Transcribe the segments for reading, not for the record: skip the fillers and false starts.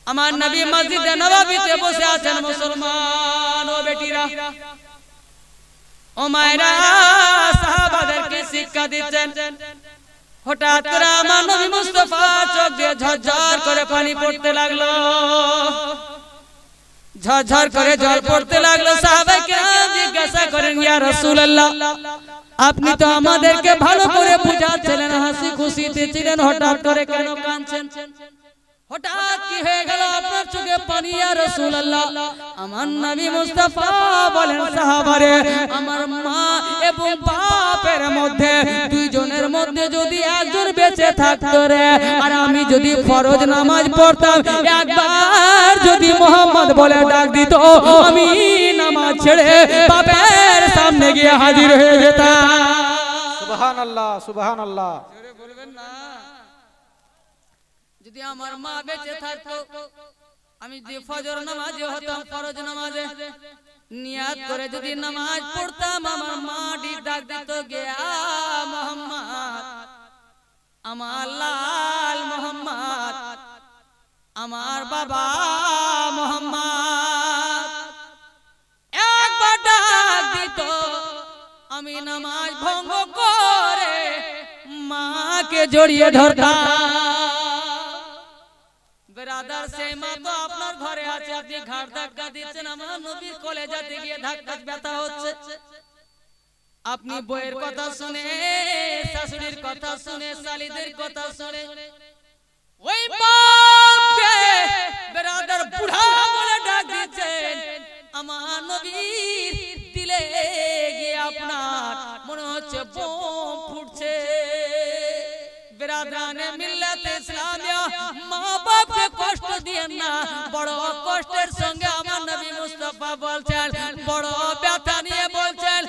আমার নবী মসজিদে নববীতে বসে আছেন মুসলমান ও বেটিরা ও মায়েরা সাহাবাদেরকে শিক্ষা দিচ্ছেন। হঠাৎ করে আমার নবী মুস্তাফা চোখ দিয়ে ঝরঝর করে পানি পড়তে লাগলো, ঝরঝর করে জল পড়তে লাগলো। সাহাবাকে জিজ্ঞাসা করেন, ইয়া রাসূলুল্লাহ, আপনি তো আমাদেরকে ভালো করে বুঝাচ্ছিলেন, হাসি খুশিতে ছিলেন, হঠাৎ করে কেন কাঁদছেন? হঠাৎ কি হয়ে গেল আপনার চোখে পানি ইয়া রাসূলুল্লাহ? আমার নবী মুস্তাফা বলেন, সাহাবারে, আমার মা এবং বাপের মধ্যে দুইজনের মধ্যে যদি একজন বেঁচে থাকতো রে, আর আমি যদি ফরজ নামাজ পড়তাম, একবার যদি মোহাম্মদ বলে ডাক দিত, আমি নামাজ ছেড়ে বাপের সামনে গিয়ে হাজির হয়ে যেতাম। সুবহানাল্লাহ, সুবহানাল্লাহ। জোরে বলবেন না? যদি আমার মা বেঁচে থাকতো, আমি যে ফজর নামাজে হতাম, ফরজ নামাজে নিয়াত করে যদি নামাজ পড়তাম, আমার মা ডাক দিত, গিয়া মোহাম্মদ, আমার লাল মোহাম্মদ, আমার বাবা মোহাম্মদ, একবার ডাক দিত, আমি নামাজ ভঙ্গ করে মাকে জড়িয়ে ধরতাম। ব্রাদার, সেই মা তো আপনার ঘরে আছে, আপনি ঘাড় ধাক্কা দিচ্ছেন, আমার নবীর কলেজাতে গিয়ে ধাক্কা ব্যথা হচ্ছে। আপনি বইয়ের কথা শুনে, শাশুড়ির কথা শুনে, শালিদের কথা শুনে ওই বাপকে ব্রাদার বুড়া বলে ডাক দিচ্ছেন, আমার নবীর দিলে গিয়ে আপনার মনে হচ্ছে বোম ফুটছে। বিরাদরানে মিল্লাতে ইসলামিয়া, মা বাপকে কষ্ট দিয়েন না। বড় কষ্টের সঙ্গে আমার নবী মুস্তাফা বলছেন, বড় ব্যথা নিয়ে বলছেন,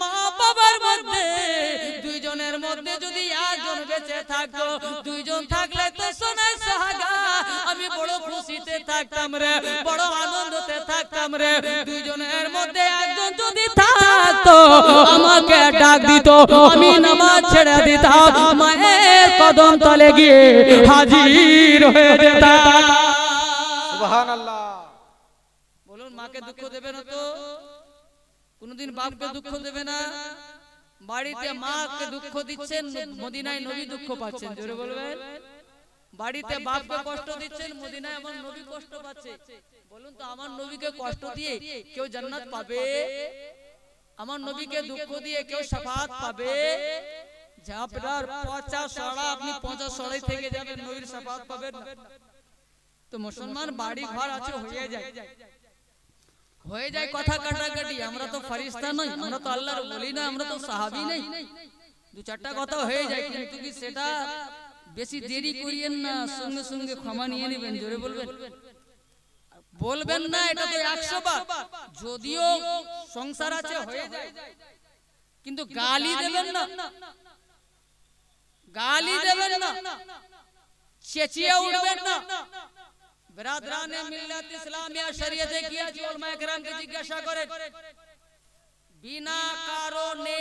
মা বাবার মধ্যে দুইজনের মধ্যে যদি একজন বেঁচে থাকতো, দুইজন থাকলে তো সোনার সোহাগা, আমি বড় খুশিতে থাকতাম রে, বড় আনন্দতে থাকতাম রে। দুইজনের মধ্যে একজন যদি থাকতো, আমাকে ডাক দিত, আমি নামাজ ছেড়ে দিতাম, মায়ের কদম তলে গিয়ে হাজির হয়ে যেতাম। সুবহানাল্লাহ। বলুন, মাকে দুঃখ দেবে না তো? কোনদিন বাপকে দুঃখ দেবে না? বাড়িতে মাকে দুঃখ দিচ্ছেন, মদিনায় নবী দুঃখ পাচ্ছেন। জোরে বলবেন। বাড়িতে বাপকে কষ্ট দিচ্ছেন, মদিনায় আমার নবী কষ্ট পাচ্ছে। বলুন তো, আমার নবীকে কষ্ট দিয়ে কেউ জান্নাত পাবে? আমার নবীকে দুঃখ দিয়ে কেউ শাফাত পাবে? আপনার 50 সড়া, আপনি 50 সড়াই থেকে যাবেন, নবীর শাফাত পাবেন না। তো মুসলমান বাড়ি ঘর আছে, হয়ে যায় কথা কাটাকাটি। আমরা তো ফেরেশতা নই, আমরা তো আল্লাহর ওলি না, আমরা তো সাহাবী নই। দু চারটা কথা হয়ে যায়, কিন্তু কি সেটা বেশি দেরি করিয়েন না, সঙ্গে সঙ্গে ক্ষমা নিয়ে নেবেন। জোরে বলবেন। বলবেন না এটা তো 100 বার, যদিও সংসার আছে হয়ে যায়, কিন্তু গালি দেবেন না, গালি দেবেন না, চেঁচিয়ে উঠবেন না। বিরাদরানে মিল্লাত ইসলামিয়া শরীয়তে কি আছে, উলামায়ে কেরামকে জিজ্ঞাসা করেন, বিনা কারণে,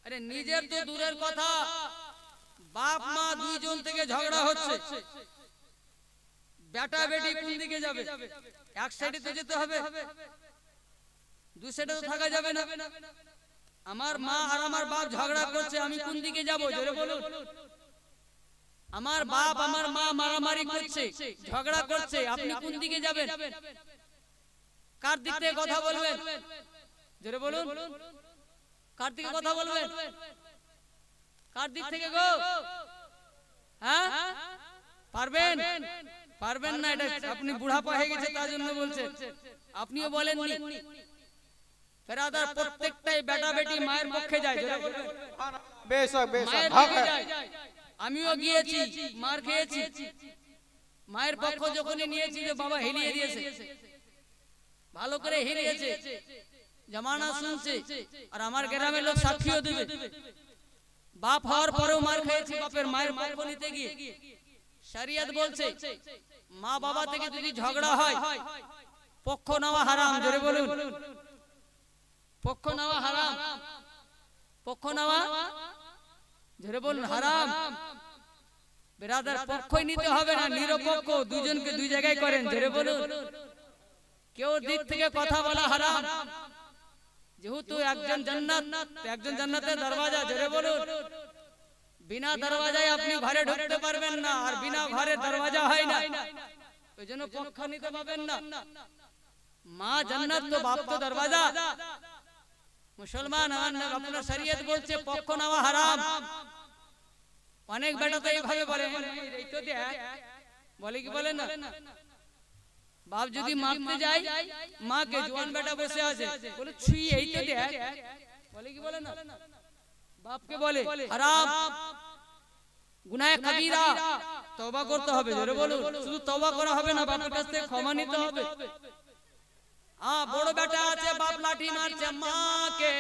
আরে নিজের তো দূরের কথা, বাপ মা দুইজন থেকে ঝগড়া হচ্ছে, বেটা বেটি কোন দিকে যাবে? এক সাইডে তো যেতে হবে, দুই সাইডে তো থাকা যাবে না। আমার মা আর আমার বাপ ঝগড়া করছে, আমি কোন দিকে যাব? জোরে বলুন। আমার বাপ আমার মা মারামারি করছে, ঝগড়া করছে, আপনি কোন দিকে যাবেন? কার দিক থেকে কথা বলবেন? জোরে বলুন। কার দিকে কথা বলবেন? কার দিক থেকে গো? হ্যাঁ, পারবেন? পারবেন না, এটা আপনি বুড়াপা হয়ে গেছে তার জন্য বলছেন। আপনিও বলেননি। ফেরাদার প্রত্যেকটাই বেটা বেটি মায়ের পক্ষে যায়। বেশক বেশক, আমিও গিয়েছি, মার খেয়েছি, মায়ের পক্ষ যখনই নিয়েছি, যে বাবা হিলিয়ে দিয়েছে, ভালো করে হিলিয়েছে, জামানা শুনছে, আর আমার গ্রামের লোক সাক্ষীও দেবে। বাপ হওয়ার পরেও মার খেয়েছি, বাপের মায়ের পক্ষ নিতে গিয়ে। শরিয়ত বলছে, মা বাবা থেকে যদি ঝগড়া হয়, পক্ষ নেওয়া হারাম। জোরে বলুন। পক্ষ নেওয়া হারাম, পক্ষ নেওয়া, জোরে বলুন, হারাম। ব্রাদার পক্ষই নিতে হবে না, নিরপেক্ষ দুজনকে দুই জায়গায় করেন। জোরে বলুন। কেউ দিক থেকে কথা বলা হারাম। যেহেতু একজন জান্নাত, একজন জান্নাতের দরওয়াজা। জোরে বলুন। বিনা দরওয়াজায় আপনি ঘরে ঢুকতে পারবেন না, আর বিনা ঘরে দরওয়াজা হয় না। ওই জন্য পক্ষ নিতে পাবেন না। মা জান্নাত তো বাপ তো দরওয়াজা। মুসলমান আপনার শরীয়ত বলছে পক্ষ নেওয়া হারাম। অনেক বেটা তো এইভাবে বলে, এই তো দেখ, বলে কি বলে না, বাপ যদি মাপতে যায় মাকে, জোয়ান বেটা বসে আছে বলে ছুঁই, এই তো দেখ, বলে কি বলে না, বাপকে বলে হারাম, গুনাহে কবিরা, তওবা করতে হবে। জোরে বলুন। শুধু তওবা করা হবে না, বাপের কাছ থেকে ক্ষমা নিতে হবে। বড় বেটা আছে, বাপ লাঠি মারছে মাকে,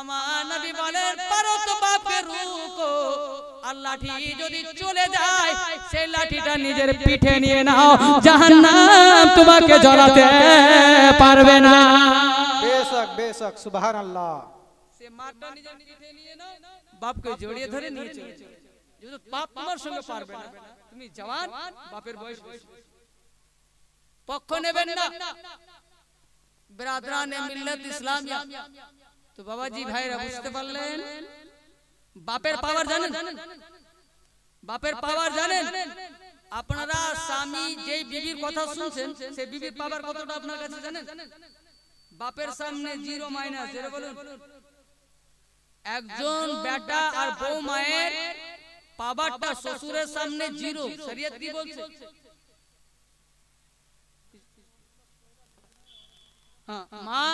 আমার নবী বলেন পারো তো বাপকে রুকো, আর লাঠি যদি চলে যায় সেই লাঠিটা নিজের পিঠে নিয়ে নাও, জাহান্নাম তোমাকে জ্বালাতে পারবে না। বেশক বেশক, সুবহানাল্লাহ। সে মারটা নিজের পিঠে নিয়ে নাও, বাপকে জড়িয়ে ধরে নিয়ে চলে যাও। যদি বাপ তোমার সঙ্গে পারবে না, তুমি জওয়ান, বাপের বয়স, পক্ষ নেবেন না। বিরাদরানে মিল্লাত ইসলামিয়া। তো বাবাজি ভাইরা বুঝতে পারলেন বাপের পাওয়ার জানেন? বাপের পাওয়ার জানেন? আপনারা স্বামী যেই বিবির কথা শুনছেন সেই বিবির পাওয়ার কতটা আপনার কাছে জানেন? বাপের সামনে জিরো মাইনাস। এর বলুন, একজন বেটা আর বউ মায়ের পাওয়ারটা শ্বশুরের সামনে জিরো। শরীয়ত কি বলছে? মা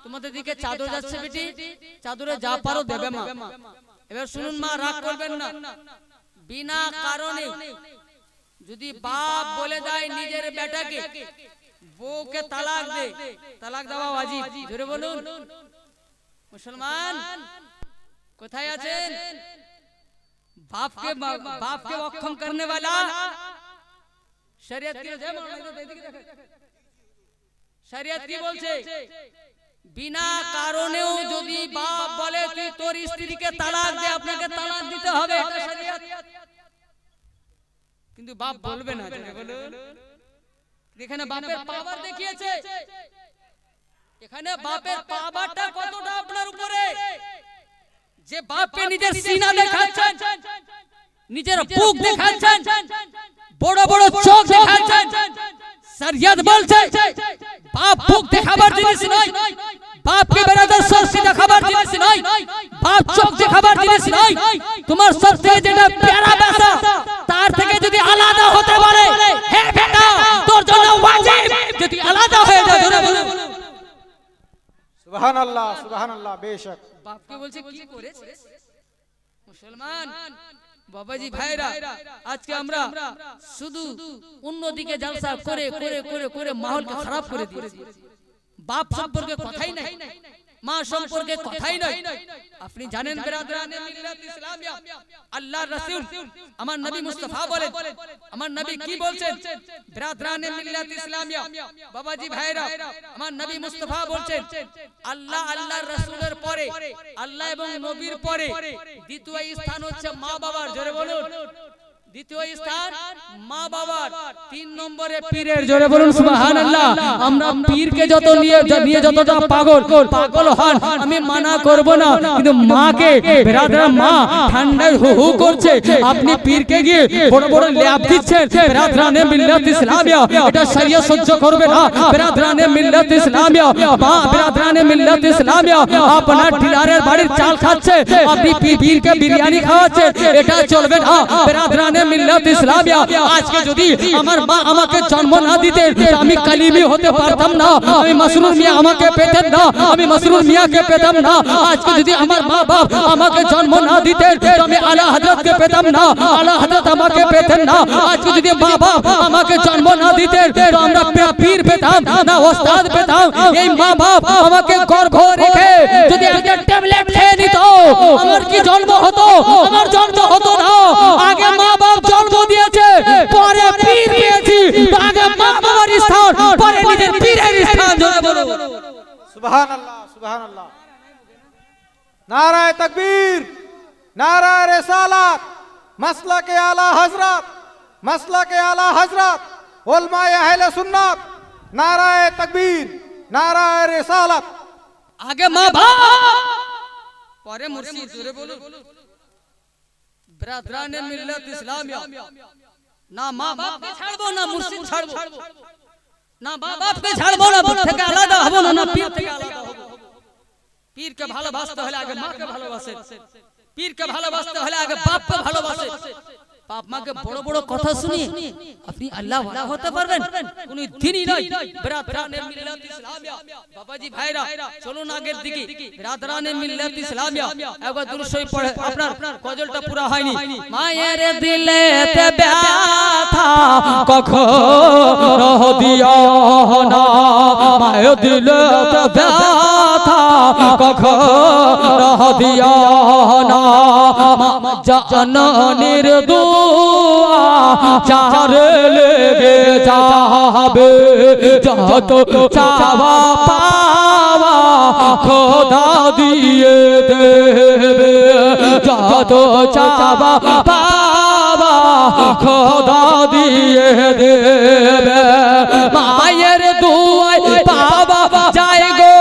তোমাদের দিকে চাদর যাচ্ছে বেটি, চাদরে যা পারো দেবে মা। এবার শুনুন মা, রাগ করবেন না। বিনা কারণে যদি বাপ বলে দেয় নিজের বেটাকে বউকে তালাক দে, তালাক দেওয়া ওয়াজিব। জোরে বলুন। মুসলমান কোথায় আছেন? বাপকে অক্ষম করনে वाला শরীয়ত কি শরীয়ত কি বলছে? বিনা কারণেও যদি বাপ বলে তুই তোর স্ত্রীকে তালাক দে, আপনাকে তালাক দিতে হবে, এটা শরীয়ত। কিন্তু বাপ বলবে না। জোরে বলুন। এখানে বাপের পাওয়ার দেখিয়েছে। এখানে বাপের পাওয়ারটা কতটা আপনার উপরে, যে বাপকে নিজের সিনা দেখাচ্ছেন, নিজের বুক দেখাচ্ছেন, বড় বড় চোখ দেখাচ্ছেন। শরীয়ত বলছে বাপ বুক দেখাবার জিনিস নয়, বাপকে বেরাদার সরসি দেখাবার জিনিস নয়, বাপ চোখ দেখাবার জিনিস নয়। তোমার সবথেকে যেটা প্যারা বেটা, তার থেকে যদি আলাদা হতে পারে, হে বেটা তোর জন্য ওয়াজিব যদি আলাদা হয়ে যায়। জোরে বলুন। সুবহানাল্লাহ সুবহানাল্লাহ। বেশক বাপকে বলছে কি করেছে মুসলমান। বাবাজি ভাইরা, আজকে আমরা শুধু অন্যদিকে জলসা করে করে করে করে মাহলকে খারাপ করে দিয়েছি। বাপ সম্পর্কে কথাই নাই, মা সম্পর্কে কথাই নাই। আপনি জানেন বিরাদরানে মিল্লাত ইসলামিয়া, আল্লাহর রাসূল আমার নবী মুস্তাফা বলেন, আমার নবী কি বলছেন? বিরাদরানে মিল্লাত ইসলামিয়া বাবাজি ভাইরা, আমার নবী মুস্তাফা বলছেন আল্লাহ আল্লাহর রাসূলের পরে, আল্লাহ এবং নবীর পরে দ্বিতীয় স্থান হচ্ছে মা বাবার। জোরে বলুন। দ্বিতীয় স্থান মা বাবার, 3 নম্বরে পীরের। জোরে বলুন সুবহানাল্লাহ। আমরা পীরকে যত নিয়ে যতটা পাগল হন আমি মানা করব না, কিন্তু মাকে বিরাদরা মা ঠান্ডায় হু হু করছে, আপনি পীরকে গিয়ে বড় বড় ল্যাব দিচ্ছেন। বিরাদরানে মিল্লাত ইসলামিয়া এটা শরীয়ত সহ্য করবে না। বিরাদরানে মিল্লাত ইসলামিয়া, মা বিরাদরানে মিল্লাত ইসলামিয়া আপনার ডিলারের বাড়ির চাল খাচ্ছে, আপনি পীরকে বিরিয়ানি খাওয়াচ্ছেন, এটা চলবে না। বিরাদরানে মিল্লাত ইসলামিয়া, আজকে যদি আমার মা আমাকে জন্ম না দিতে আমি কালিমি হতে পারতাম না, আমি মাসরুর মিয়া আমাকে পেতেন না, আমি মাসরুর মিয়াকে পেতাম না। আজকে যদি আমার মা বাপ আমাকে জন্ম না দিতেন আমি আলা হযরতকে পেতাম না, আলা হযরত আমাকে পেতেন না। আজকে যদি মা বাপ আমাকে জন্ম না দিতেন তো আমরা পীর পেতাম না, ওস্তাদ পেতাম। এই মা বাপ আমাকে গর্ভে রেখে যদি একটা ট্যাবলেট খেয়ে নিত আমার কি জন্ম হতো? আমার জন্ম হতো না। আগে মা বাপ জন্ম দিয়েছে, পরে পীর পেয়েছি। আগে মা বাবার স্থান, পরে নিজের পীরের স্থান। জোরে বলো সুবহানাল্লাহ সুবহানাল্লাহ। নারায়ে তাকবীর, নারায়ে রিসালাত, मसला के आला हजरत, मसला के आला हजरत, उलमाए अहले सुन्नत, नाराए तकबीर, नाराए रिसालत। आगे माँ बाप परे मुर्शिद, जोरे बोलो। ब्रादरान मिल्लत इस्लामिया, ना माँ बाप के ছাড়বো না মুর্শিদ ছাড়বো, না মা বাপকে ছাড়বো না, বুট থেকে আলাদা হবো না, না পীর থেকে আলাদা হবো। পীরকে ভালোবাসতে হলে আগে মাকে ভালোবাসে, পীরকে ভালোবাসতে হলে আগে বাপকে ভালোবাসে। বাপ মাকে বড় বড় কথা শুনিয়ে আপনি আল্লাহ ওয়ালা হতে পারবেন কোনো দিনই নয়। ব্রাদরানে মিল্লাত ইসলামিয়া, বাবাজি ভাইরা চলুন আগের দিকে। ব্রাদরানে মিল্লাত ইসলামিয়া একবার দুরূদ শরীফ পড়ে, আপনার গজলটা পুরো হয়নি। মায়ের দিলেতে ব্যথা কখনো দিও না, মায়ের দিলেতে ব্যথা কখনো দিও না, জাননির দুয়া চারে লেগে যাবে, যত চাওয়া পাওয়া খোদা দিয়ে দেবে, যত চাওয়া পাওয়া খোদা দিয়ে দেবে। মায়ের দুয়ায় পাওয়া যায় গো,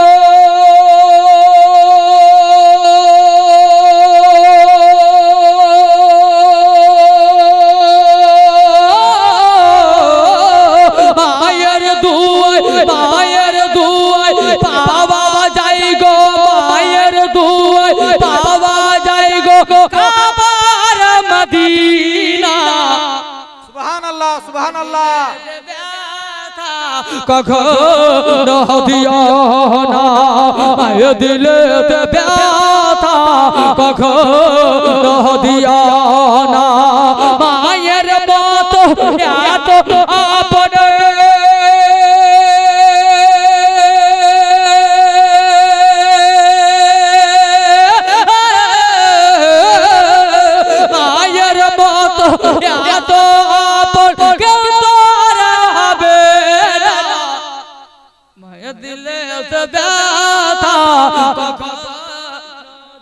কখনো দিও না, মায়ের দিলেতে ব্যথা কখনো দিও না, মায়ের মতো এত আপন মায়ের মতো এত আপন কেউ তো হবে না, মায়ের দিলেতে ব্যথা কখনো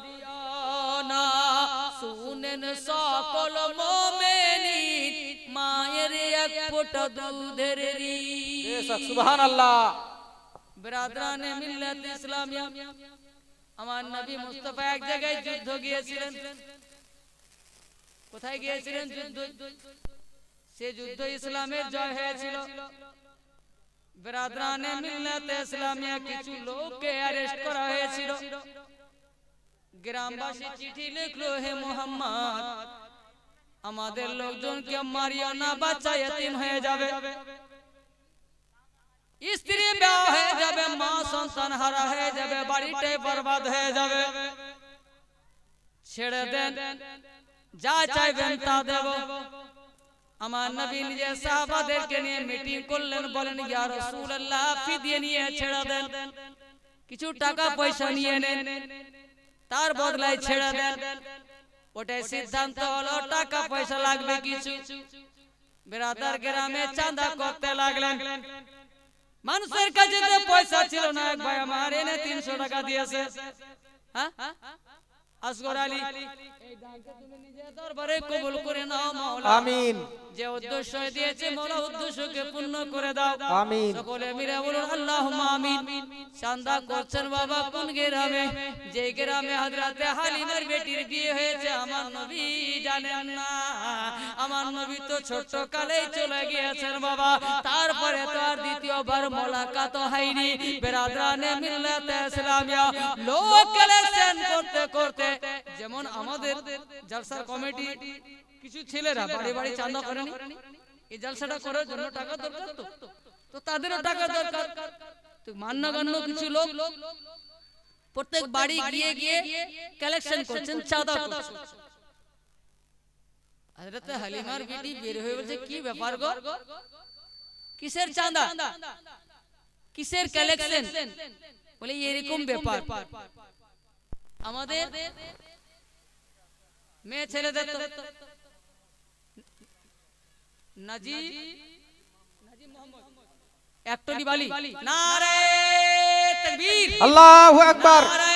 দিও না। শুনেন সকল মুমিন, মায়ের এক ফোঁটা দুধের ঋণ। बेशक सुभान अल्लाह। ব্রাদরানে মিল্লাত ইসলামিয়া, আমার নবী মুস্তাফা এক জায়গায় যুদ্ধ গিয়েছিলেন। কোথায় গিয়েছিলেন? যুদ্ধ। সে যুদ্ধ ইসলামের জয় হয়েছিল। ব্রাদরানে মিল্লাত ইসলামিয়া কিছু লোককে অ্যারেস্ট করা হয়েছিল। গ্রামবাসী চিঠি লিখলো, হে মুহাম্মদ, আমাদের লোকজনকে মারিও না, বাচ্চা ইতিম হয়ে যাবে, স্ত্রী বিবাহ হয়ে যাবে, মা সন্তান হারা হয়ে যাবে, বাড়িটাই বরবাদ হয়ে যাবে, ছেড়ে দেন, যা চাইবেন তা দেব। আমার নবী নিজে সাহাবাদেরকে নিয়ে মিটিং করলেন, বলেন ইয়া রাসূলুল্লাহ ফিদিয়া নিয়ে ছেড়ে দেন, কিছু টাকা পয়সা নিয়ে নেন, তার বদলায় ছেড়ে দেন। ওটাই সিদ্ধান্ত হলো, টাকা পয়সা লাগবে কিছু। বিরাদার গ্রামে চাঁদা করতে লাগলেন। মানুষের কাছে তো পয়সা ছিল না, এক ভাই আমার এনে 300 টাকা দিয়েছে। হ্যাঁ আসগর আলী, এই দানকে তুমি নিজের দরবারে কবুল করে নাও মাওলা, আমিন। যে উদ্দেশ্য দিয়েছে মাওলা উদ্দেশ্যকে পূর্ণ করে দাও, আমিন। সকলে মিলে বলুন আল্লাহুম্মা আমিন। চাঁদা করছেন বাবা কোন গ্রামে? যে গ্রামে হযরতে হালিমার বেটির বিয়ে হয়েছে। আমার নবী জানেন না, আমার নবী তো ছোট কালেই চলে গিয়েছেন বাবা, তারপরে তো আর দ্বিতীয়বার মোলাকাত হয়নি। বিরাদরানে মিল্লাত ইসলামিয়া লোক কালেকশন করতে করতে, যেমন আমাদের জলসা কমিটি কিছু ছেলেরা বাড়ি বাড়ি চাঁদা করেনি, এই জলসাটা করার জন্য টাকা দরকার, তো তাদেরও টাকা দরকার। তো মান্যগণ্য কিছু লোক প্রত্যেক বাড়ি গিয়ে গিয়ে কালেকশন করছেন, চাঁদা করছেন। হযরতে হালিমার বিটি বের হয়ে বলছে, কি ব্যাপার গো, কিসের চাঁদা, কিসের কালেকশন? বলে এরকম ব্যাপার, আমাদের মেয়ে ছেলেদের নাজি মোহাম্মদ একটনি বালি, নারে তাকবীর, আল্লাহু আকবার, নারে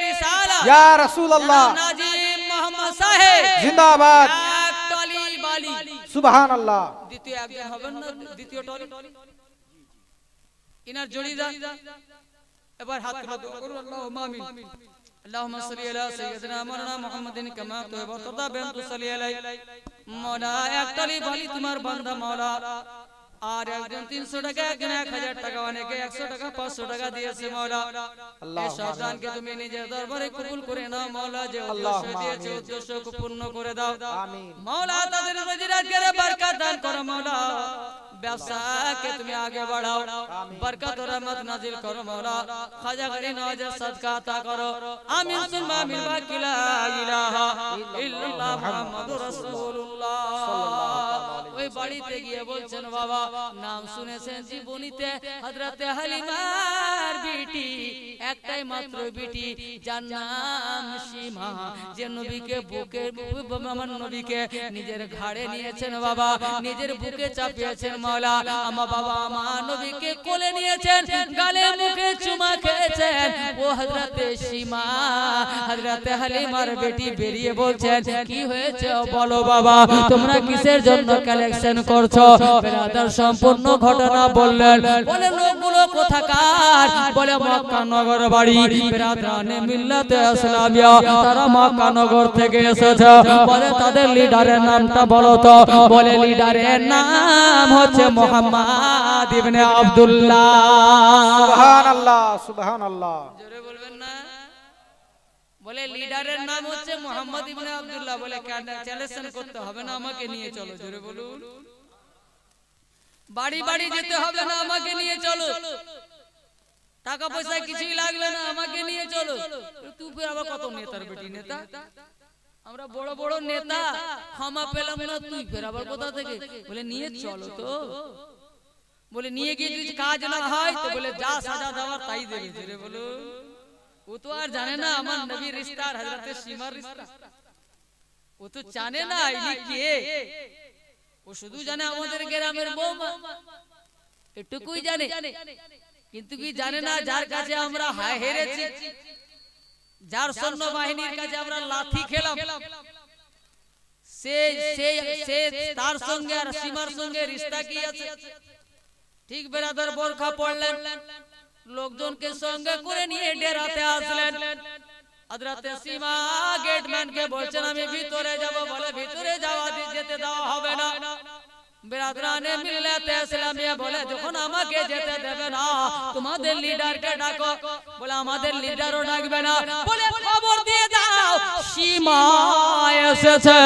রিসালাত, ইয়া রাসূলুল্লাহ, নাজি মোহাম্মদ সাহেব জিন্দাবাদ, সুবহানাল্লাহ। দ্বিতীয় একজন হবেন না, দ্বিতীয় টলি ইনার জড়িদার। এবার হাত তুলে দোয়া করুন, আল্লাহুম্মা আমিন। اللهم صل على سيدنا مولانا محمد كما تحب وترضى بأن تصلي عليه مولا একটালি বলি তোমার বান্দা মওলা আর একজন 300 টাকা একজন 1000 টাকা অনেকে 100 টাকা 500 টাকা দিয়েছে মওলা এই সন্তানকে তুমি নিজের দরবারে কবুল করে নাও মওলা যে উদ্দেশ্য দিয়েছে উদ্দেশ্যকে পূর্ণ করে দাও আমিন মওলা তাদের রুজি রোজগারে বরকত দান করো মওলা ব্যবসাকে তুমি আগে বাড়াও বরকত ও রহমত নাজিল করো মওলা খাজা গরি নওয়াজের সদকা আতা করো আমিন সুম্মা আমিন বাকি লা ইলাহা ইল্লাল্লাহ মুহাম্মাদুর রাসূলুল্লাহ ওই বাড়িতে গিয়ে বলছেন বাবা নাম শুনেছেন জীবনীতে হযরতে হালিমার বিটি একটাই মাত্র বিটি যার নাম সীমা যে নবীকে বুকে আমার নবীকে নিজের ঘাড়ে নিয়েছেন বাবা নিজের বুকে চাপিয়েছেন মাওলা আমার বাবা আমার নবীকে কোলে নিয়েছেন গালে মুখে চুমা খেয়েছেন ও হযরতে সীমা হযরতে হালিমার বেটি বেরিয়ে বলছেন কি হয়েছে বলো বাবা তোমরা কিসের জন্য কালেকশন করছো বেরাদার সম্পূর্ণ ঘটনা বললেন বলে লোকগুলো কোথাকার বলে মক্কা নগর বাড়ি বেরাদানে মিল্লাতে ইসলামিয়া তারা মক্কা নগর থেকে এসেছে বলে তাদের লিডারের নামটা বলো তো বলে লিডারের নাম হচ্ছে মুহাম্মদ ইবনে আব্দুল্লাহ সুবহানাল্লাহ সুবহানাল্লাহ জোরে বলবেন না বলে লিডারের নাম হচ্ছে মুহাম্মদ ইবনে আব্দুল্লাহ বলে ক্যান্সেলেশন করতে হবে না আমাকে নিয়ে চলো জোরে বলুন বাড়ি বাড়ি যেতে হবে না আমাকে নিয়ে চলো টাকা পয়সা কিছুই লাগবে না আমাকে নিয়ে চলো তুই ফের আবার কত নেতার বেটি নেতা আমরা বড় বড় নেতা ক্ষমা পেলাম না তুই ফের আবার কোথা থেকে বলে নিয়ে চলো তো বলে নিয়ে গিয়ে যদি কাজ না হয় তো বলে যা সাজা দেওয়ার তাই দেবে জোরে বলুন ও তো আর জানে না আমার নবীর রিশতা আর হযরতে সীমার রিশতা ও তো জানে না ইনি কে ও শুধু জানে আমাদের গ্রামের বৌমা এটুকুই জানে কিন্তু কি জানে না যার কাছে আমরা হেরেছি যার সৈন্য বাহিনীর কাছে আমরা লাঠি খেলাম সে সে সে তার সঙ্গে আর সীমার সঙ্গে রিশতা কি আছে ঠিক বেরাদার বোরখা পড়লেন লোকজনকে সঙ্গে করে নিয়ে ডেরাতে আসলেন হযরতে সীমা গেটম্যানকে বলছেন আমি ভিতরে যাব বলে ভিতরে যাওয়া যেতে দেওয়া হবে না বেরাদরানে মিল্লাতে ইসলামিয়া বলে যখন আমাকে যেতে দেবে না তোমাদের লিডারকে ডাকো বলে আমাদের লিডারও ডাকবে না বলে খবর দিয়ে দাও সীমা এসেছে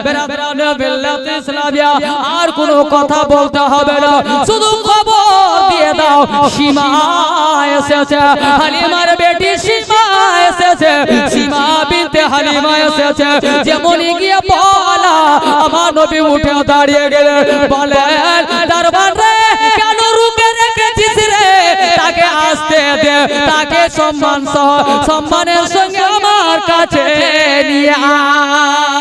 বেরাদরানে মিল্লাতে ইসলামিয়া আর কোনো কথা বলতে হবে না শুধু খবর দিয়ে দাও সীমা এসেছে হালিমার বেটি সীমা এসেছে সীমা বিনতে হালিমা এসেছে যেমনই গিয়ে বলা আমার নবী উঠে দাঁড়িয়ে গেলেন বলেন দরবারে কেন রুকে রেখেছিস রে তাকে আসতে দে তাকে সম্মান সহ সম্মানের সঙ্গে আমার কাছে নিয়ে আয়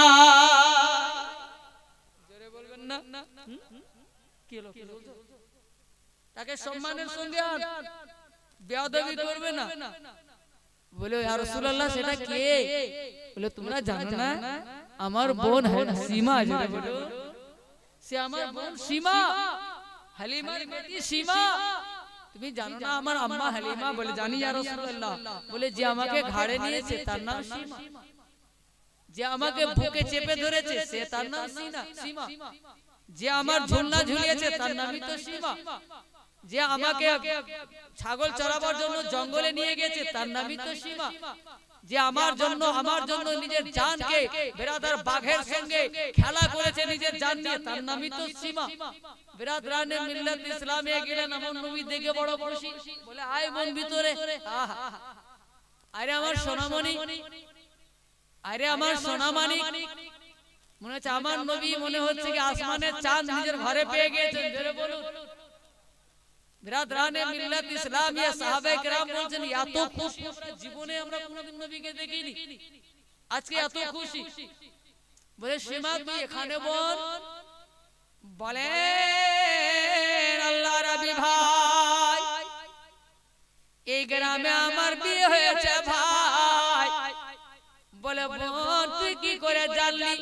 জোরে বলবেন না কি হলো তাকে সম্মানের সঙ্গে আর বেয়াদবি করবে না বলে ইয়া রাসূলুল্লাহ সেটা কে বলে তোমরা জানো না আমার বোন সীমা জোরে বলো সে আমার বোন সীমা হালিমার বেটি সীমা তুমি জানো না আমার আম্মা হালিমা বলে জানি ইয়া রাসূলুল্লাহ বলে যে আমাকে ঘাড়ে নিয়েছে তার নাম সীমা যে আমাকে বুকে চেপে ধরেছে সে তার নাম সীমা যে আমার ঝুলনা ঝুলিয়েছে তার নামই তো সীমা যে আমাকে ছাগল চড়াবার জন্য জঙ্গলে নিয়ে গেছে তার নামই তো সীমা যে আমার জন্য নিজের জানকে বেরাদার বাঘের সঙ্গে খেলা করেছে নিজের জান নিয়ে তার নামই তো সীমা বেরাদরানে মিল্লাত ইসলামে গেলেন আমার নবী দেখে বড় খুশি বলে আয় বোন ভিতরে আরে আমার সোনামণি আরে আমার সোনামানিক মনে হচ্ছে আমার নবী মনে হচ্ছে কি আসমানের চাঁদ নিজের ঘরে পেয়ে গেছেন জোরে বলুন বিরাদরানে মিল্লাত ইসলামিয়া সাহাবায়ে কেরাম বলছেন এত খুশি আমরা জীবনে আমরা কোনোদিন নবীকে দেখিনি আজকে এত খুশি বলে সীমা তুই এখানে বল বলেন আল্লাহর রাবি ভাই এই গ্রামে আমার বিয়ে হয়েছে ভাই বলে বোন তুই কি করে জানলি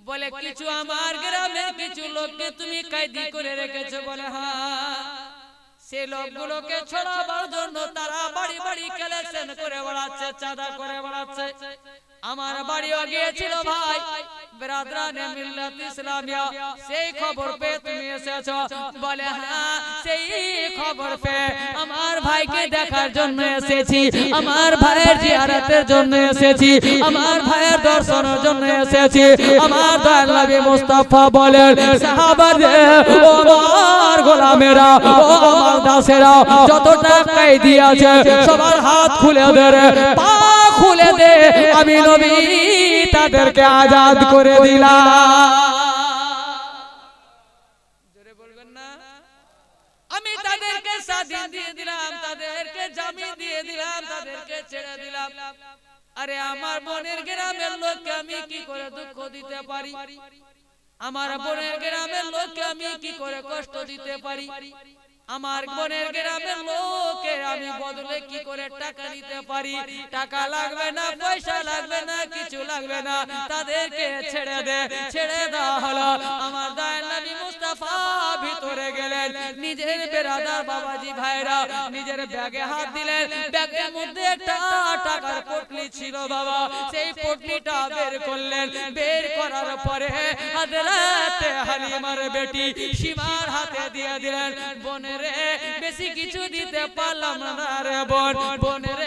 বলে কিছু আমার গ্রামের কিছু লোককে তুমি কয়েদি করে রেখেছো বলে হ্যাঁ সেই লোকগুলোকে ছড়াবার জন্য তারা বাড়ি বাড়ি কালেকশন করে বেড়াচ্ছে চাঁদা করে বেড়াচ্ছে আমার বাড়িও গিয়েছিল ভাই ব্রাদরানে মিল্লাত ইসলামিয়া সেই খবর পেয়ে তুমি এসেছো বলে হ্যাঁ সেই খবর পেয়ে আমার ভাইকে দেখার জন্য এসেছি আমার ভাইয়ের জিয়ারতের জন্য এসেছি আমার ভাইয়ের দর্শনের জন্য এসেছি আমার দয়াল নবী মুস্তাফা বলেন সাহাবাদের ও আমার গোলামেরা ও আমার দাসেরা যতটা কয়েদি আছে সবার হাত খুলে দে পা খুলে দে আমি নবী তাদেরকে আজাদ করে দিলাম জোরে বলবেন না আমি তাদেরকে স্বাধীন দিয়ে দিলাম তাদেরকে জামিন দিয়ে দিলাম তাদেরকে ছেড়ে দিলাম আরে আমার বোনের গ্রামের লোককে আমি কি করে দুঃখ দিতে পারি আমার বোনের গ্রামের লোককে আমি কি করে কষ্ট দিতে পারি আমার বোনের গ্রামের লোকে আমি বদলে কি করে টাকা নিতে পারি টাকা লাগবে না পয়সা লাগবে না কিছু লাগবে না তাদেরকে ছেড়ে দেওয়া হলো আমার দয়াল নবী মুস্তাফা ভিতরে গেলেন নিজের বেরাদার বাবাজি ভাইরা নিজের ব্যাগে হাত দিলেন ব্যাগের মধ্যে একটা টাকার পটলি ছিল বাবা সেই পটলিটা বের করলেন বের করার পরে হযরত হালিমার বেটি সীমার হাতে দিয়ে দিলেন বোনের বেশি কিছু দিতে পারলাম না রে বোন বোনের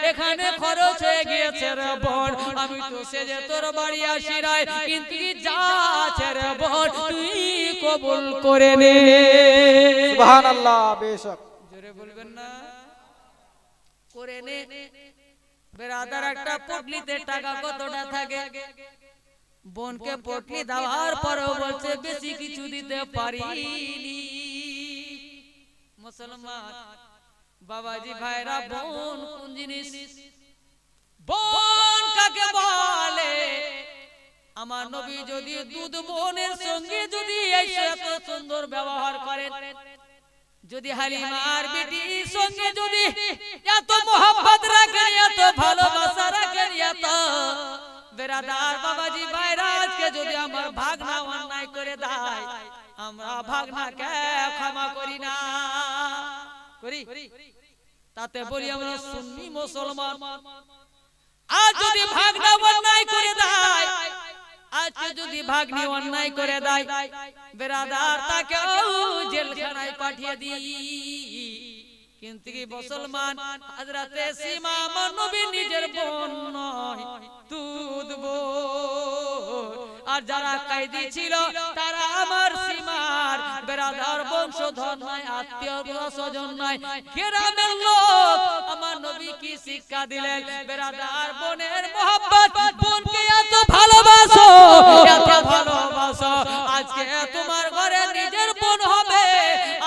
এখানে খরচ হয়ে গিয়েছে রে বোন আমি তো সেজে তোর বাড়ি আসি নাই কিন্তু যা আছে রে বোন তুই কবুল করে নে সুবহানাল্লাহ বেশক জোরে বলবেন না করে নে বেরাদার একটা পটলিতে টাকা কতটা থাকে বোনকে পটলি দেওয়ার পরেও বলছে বেশি কিছু দিতে পারিনি মুসলমান বাবাজি ভাইরা বোন কোন জিনিস বোন কাকে বলে আমার নবী যদি দুধ বোনের সঙ্গে যদি এত সুন্দর ব্যবহার করেন যদি হালিমার বেটির সঙ্গে যদি এত মোহাব্বত রাখেন এত ভালোবাসা রাখেন এত বেরাদার বাবাজি ভাইরা আজকে যদি আমার ভাগনা অন্যায় করে দেয় আমরা ভাগনাকে ক্ষমা করি না করি তাতে বলি আমরা সুন্নি মুসলমান আজ যদি ভাগনা অন্যায় করে দেয় আজকে যদি ভাগ্নি অন্যায় করে দেয় বেরাদার তাকে জেলখানায় পাঠিয়ে দিই কিন্তু কি মুসলমান হযরতে সীমা আমার নবী নিজের বোন নয় দুধ বোন আর যারা কয়েদি ছিল তারা আমার সীমার বেরাদার বংশধর নয় আত্মীয় স্বজন নয় গ্রামের লোক আমার নবী কি শিক্ষা দিলেন বেরাদার বোনের মোহাব্বত বোনকে এত ভালোবাসো আজকে তোমার ঘরে নিজের বোন হবে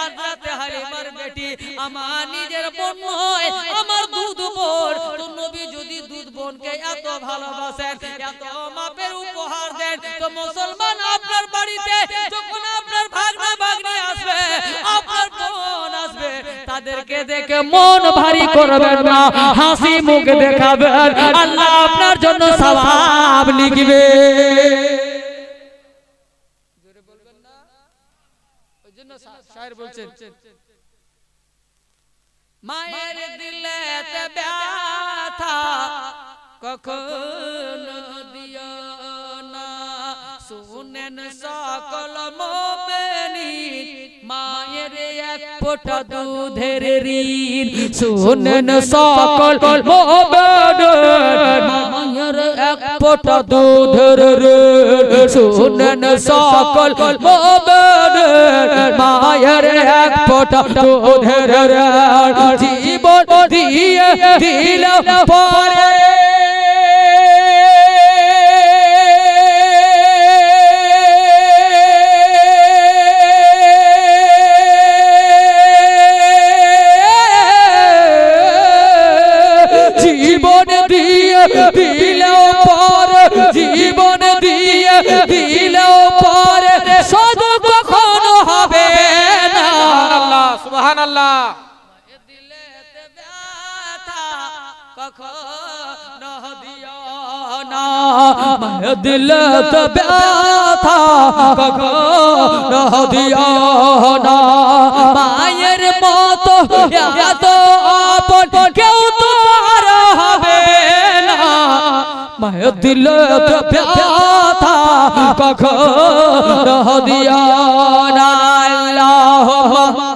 আর রাতে হালিমার বেটি আমার নিজের বোন নয় আমার দুধ বোন তো নবী যদি দুধ বোনকে এত ভালোবাসেন এত মাপের উপহার দেন তো মুসলমান আপনার বাড়িতে যখন আপনার ভাগনা ভাগ্নি আসবে আপনার বোন আসবে তাদেরকে দেখে মন ভারী করবেন না হাসি মুখ দেখাবেন আল্লাহ আপনার জন্য সওয়াব লিখবে জোরে বলবেন না ওইজন্য শায়ের বলছেন মায়ের দিলেতে ব্যথা কখনো দিও না শুনেন সকল মুমিন মায়ের এক ফোঁটা দুধের ঋণ শুনেন সকল মুমিন মায়ের এক ফোঁটা দুধের ঋণ শুনেন সকল মুমিন মায়ের এক ফোঁটা দুধের ঋণ জীবন দিয়ে দিল পরে জীবন দিয়ে দিলেও পরে শোধ কখনো হবে না সুবহানাল্লাহ দিলেতে ব্যথা কখনো দিও না না মায়ের দিলে তো ব্যথা কখনো দিও না মায়ের মতো এত আপন কেউ তো আর হবে না মায়ের দিলে তো ব্যথা কখনো দিও না আল্লাহুম্মা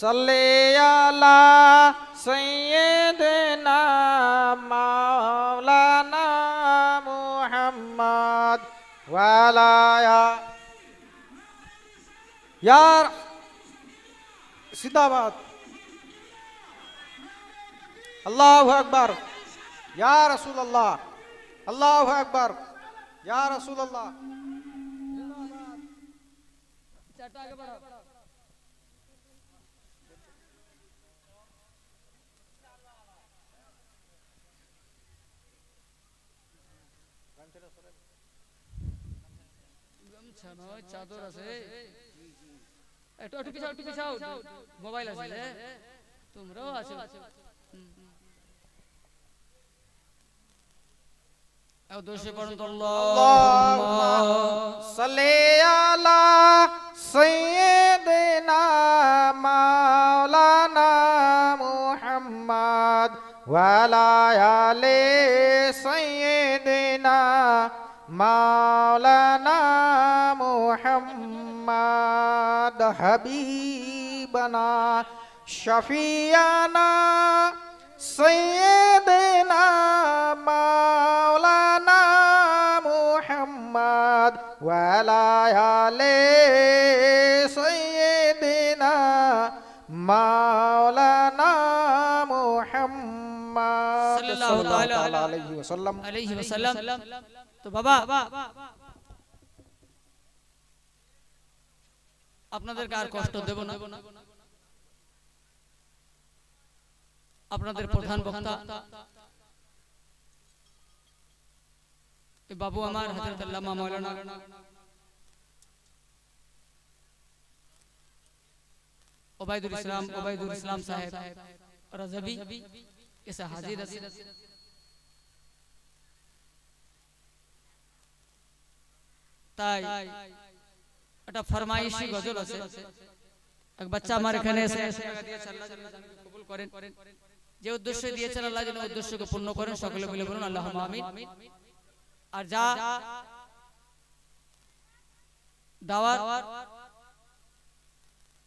সাল্লি আলা সাইয়্যিদিনা মাওলানা মুহাম্মদ ওয়া আলা यार जिंदाबाद अल्लाहु अकबर या रसूल अल्लाह अल्लाहु अकबर या रसूल अल्लाह চাদর আছে একটু একটু পিছাও মোবাইল আছে তোমরাও আছো আও দোষে পড়ুন আল্লাহুম্মা সাল্লি আলা সাইয়্যিদিনা মাওলানা মুহাম্মদ ওয়া আলা আলি সাইয়্যিদিনা মাওলানা মুহাম্মদ হাবিবানা শফিয়ানা সাইয়্যিদিনা মাওলানা মুহাম্মদ ওয়া আলা আলি সাইয়্যিদিনা মাওলানা মুহাম্মদ সাল্লাল্লাহু আলাইহি ওয়াসাল্লাম তো বাবা আপনাদেরকে আর কষ্ট দেব না আপনাদের প্রধান বক্তা এই বাবু আমার হযরত আল্লামা মাওলানা ওবাইদুল ইসলাম সাহেব রাজাবি এসে হাজির আছে তাই একটা ফরমাইশি গজল আছে এক বাচ্চা আমার এখানে এসে দিয়েছে আল্লাহ যেন কবুল করেন যে উদ্দেশ্য দিয়েছেন আল্লাহ যেন উদ্দেশ্যকে পূর্ণ করেন সকলে মিলে বলুন আল্লাহুম্মা আমিন আর যা দাওয়াত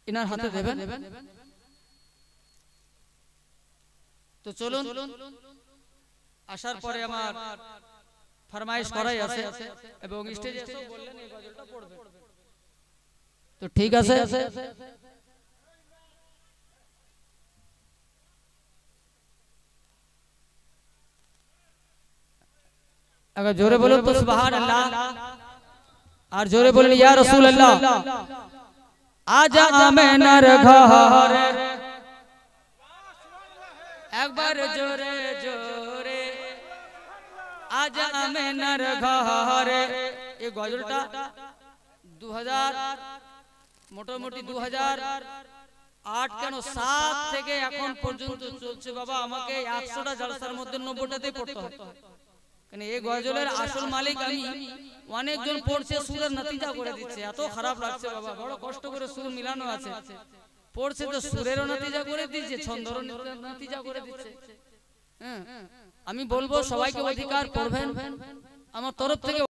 ইনার হাতে দেবেন তো চলুন আসার পরে আমার ফরমাইশ করাই আছে এবং স্টেজে এসে বললেন এই গজলটা পড়বে তো ঠিক আছে अगर जोरे बोलो तो सुभान अल्लाह और जोरे बोलो या रसूल अल्लाह आजा आमेनार घर एक बार जोरे जोरे आजा आमेनार घर ये गजलटा 2000 মোটামুটি 2008 কেন 7 থেকে এখন পর্যন্ত চলছে বাবা আমাকে 100টা জলসার মধ্যে 90টাতেই পড়তে হয় কারণ এই গজলের আসল মালিক আমি অনেকজন পড়ছে সুরের নতিজা করে দিচ্ছে এত খারাপ লাগছে বাবা বড় কষ্ট করে সুর মিলানো আছে পড়ছে তো সুরেরও নতিজা করে দিচ্ছে ছন্দেরও নতিজা করে দিচ্ছে আমি বলবো সবাইকে অধিকার করবেন আমার তরফ থেকে